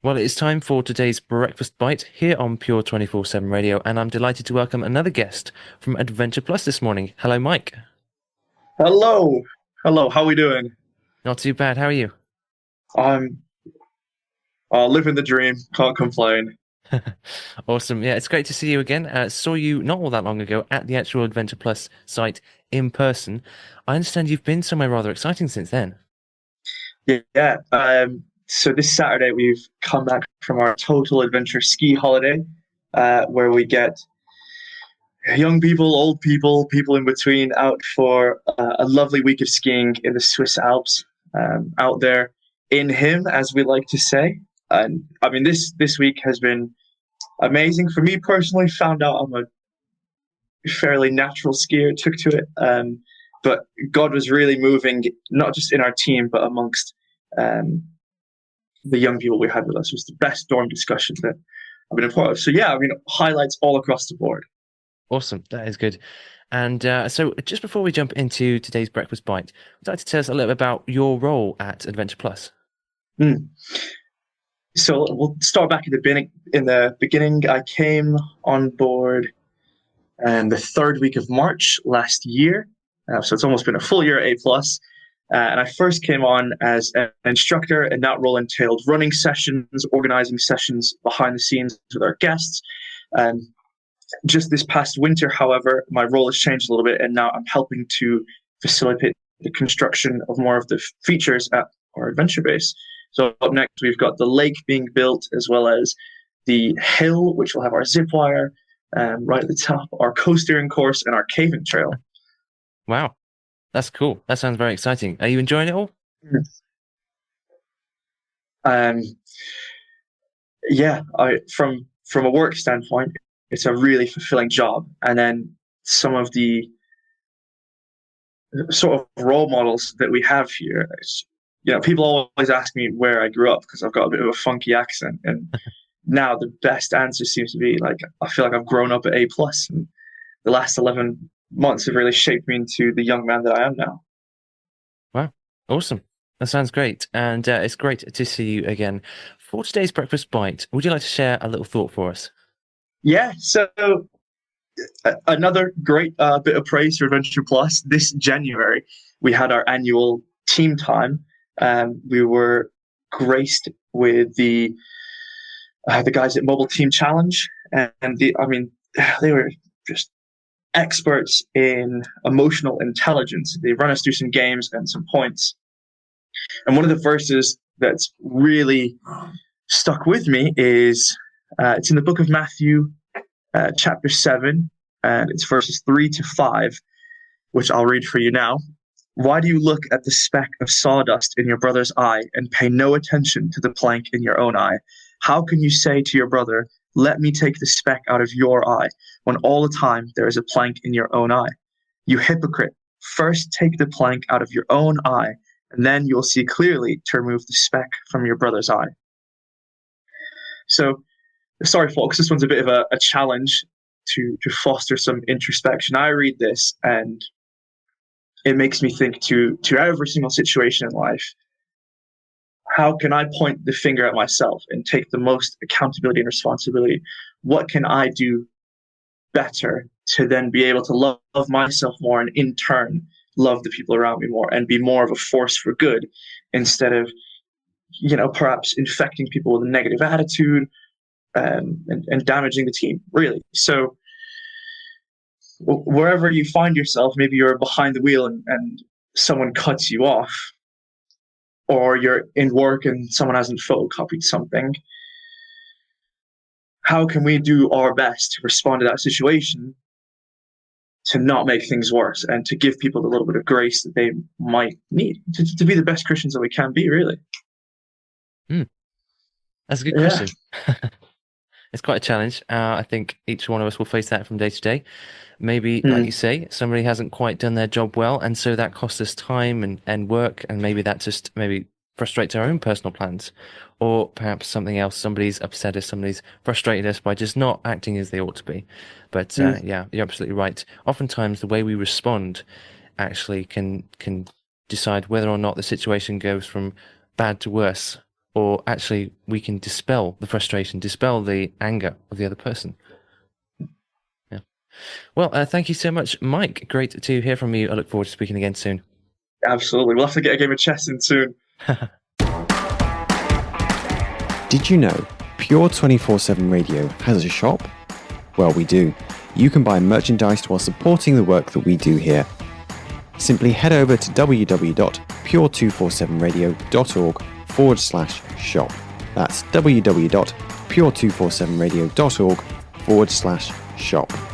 Well, it's time for today's breakfast bite here on Pure 24/7 Radio, and I'm delighted to welcome another guest from Adventure Plus this morning. Hello, Mike. Hello. Hello. How are we doing? Not too bad. How are you? I'm living the dream. Can't complain. Awesome. Yeah, it's great to see you again. Saw you not all that long ago at the actual Adventure Plus site in person. I understand you've been somewhere rather exciting since then. Yeah. So this Saturday we've come back from our total adventure ski holiday, where we get young people, old people, people in between out for a lovely week of skiing in the Swiss Alps. Out there in him, as we like to say. And I mean, this week has been amazing for me personally. Found out I'm a fairly natural skier, took to it. But God was really moving, not just in our team, but amongst um, the young people we had with us. It was the best dorm discussion that I've been a part of. So yeah, I mean, highlights all across the board. Awesome. That is good. And so just before we jump into today's breakfast bite, would you like to tell us a little bit about your role at Adventure Plus? Mm. So we'll start back in the beginning, I came on board the third week of March last year. So it's almost been a full year at A plus. And I first came on as an instructor, and that role entailed running sessions, organizing sessions behind the scenes with our guests. Um, just this past winter, however, my role has changed a little bit, and now I'm helping to facilitate the construction of more of the features at our adventure base. So up next, we've got the lake being built, as well as the hill, which will have our zip wire, right at the top, our co-steering course, and our caving trail. Wow, that's cool. That sounds very exciting. Are you enjoying it all? Um, yeah, from a work standpoint, it's a really fulfilling job. And then some of the sort of role models that we have here, people always ask me where I grew up because I've got a bit of a funky accent, and now the best answer seems to be like I feel like I've grown up at A plus, and the last 11 months have really shaped me into the young man that I am now. Wow, awesome. That sounds great. And it's great to see you again. For today's breakfast bite, would you like to share a little thought for us? Yeah, so another great bit of praise for Adventure Plus. This January, we had our annual team time. We were graced with the guys at Mobile Team Challenge, and I mean, they were just experts in emotional intelligence. They run us through some games and some points. And one of the verses that's really stuck with me is it's in the book of Matthew, chapter 7, and it's verses 3 to 5, which I'll read for you now. Why do you look at the speck of sawdust in your brother's eye and pay no attention to the plank in your own eye? How can you say to your brother, let me take the speck out of your eye, when all the time there is a plank in your own eye? You hypocrite, first take the plank out of your own eye, and then you'll see clearly to remove the speck from your brother's eye. So, sorry, folks, this one's a bit of a challenge to foster some introspection. I read this and it makes me think to every single situation in life, how can I point the finger at myself and take the most accountability and responsibility? What can I do better to then be able to love myself more, and in turn love the people around me more and be more of a force for good, instead of perhaps infecting people with a negative attitude, and damaging the team, really. So wherever you find yourself, maybe you're behind the wheel and someone cuts you off, or you're in work and someone hasn't photocopied something. How can we do our best to respond to that situation to not make things worse, and to give people a little bit of grace that they might need to be the best Christians that we can be, really? Hmm, that's a good Yeah. question. It's quite a challenge. I think each one of us will face that from day to day. Maybe, like you Mm. say, somebody hasn't quite done their job well, and so that costs us time and work, and maybe that just maybe frustrates our own personal plans. Or perhaps something else, somebody's upset us, somebody's frustrated us by just not acting as they ought to be. But Mm. yeah, you're absolutely right. Oftentimes, the way we respond actually can decide whether or not the situation goes from bad to worse or actually we can dispel the frustration, dispel the anger of the other person. Yeah. Well, thank you so much, Mike. Great to hear from you. I look forward to speaking again soon. Absolutely. We'll have to get a game of chess in soon. Did you know Pure 24/7 Radio has a shop? Well, we do. You can buy merchandise while supporting the work that we do here. Simply head over to www.pure247radio.org/shop. That's www.pure247radio.org/shop.